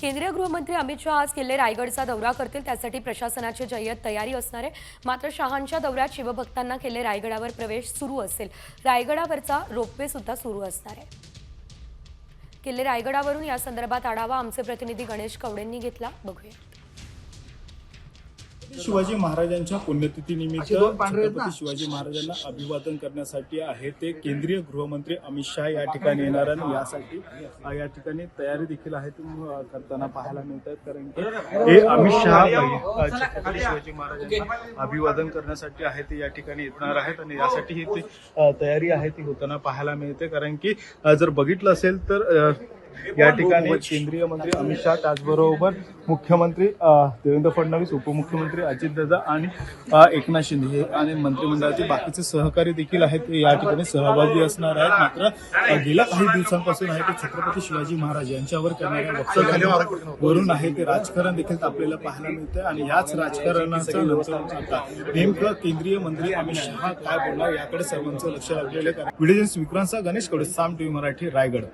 केंद्रीय गृहमंत्री अमित शहा आज किल्ले रायगडचा दौरा करतील। त्यासाठी प्रशासनाची जय्यत तयारी असणार आहे। मात्र शहांच्या दौऱ्यात शिवभक्तांना किल्ले रायगडावर प्रवेश सुरू असेल। रायगडावरचा रोपवे सुद्धा सुरू असणार आहे। किल्ले रायगडावरून या संदर्भात आढावा आमचे प्रतिनिधी गणेश कवडेंनी घेतला, बघूया। शिवाजी महाराजांच्या पुण्यतिथीनिमित्त छत्रपती शिवाजी महाराजांना अभिवादन करण्यासाठी आहे ते केंद्रीय गृहमंत्री अमित शहा या ठिकाणी येणार आणि यासाठी या ठिकाणी तयारी देखील आहे करताना पाहायला मिळतात। कारण की हे अमित शहा छत्रपती शिवाजी महाराजांना अभिवादन करण्यासाठी आहे ते या ठिकाणी येणार आहेत आणि यासाठी ही तयारी आहे ती होताना पाहायला मिळते। कारण की जर बघितलं असेल तर या ठिकाणी केंद्रीय मंत्री अमित शहा त्याचबरोबर मुख्यमंत्री देवेंद्र फडणवीस, उपमुख्यमंत्री अजितदादा आणि एकनाथ शिंदे हे आणि मंत्रिमंडळाचे बाकीचे सहकारी देखील आहेत या ठिकाणी सहभागी असणार आहेत। मात्र गेल्या काही दिवसांपासून आहे ते छत्रपती शिवाजी महाराज यांच्यावर करणाऱ्या वक्तव्यावरून आहे ते राजकारण देखील आपल्याला पाहायला मिळते आणि याच राजकारणाचा नंतर आता नेमकं केंद्रीय मंत्री अमित शहा काय बोलणार याकडे सर्वांचं लक्ष लागलेलं आहे। व्हिडिओ जर्नलिस्ट विक्रांत गणेश कवडे, साम टीव्ही मराठी, रायगड।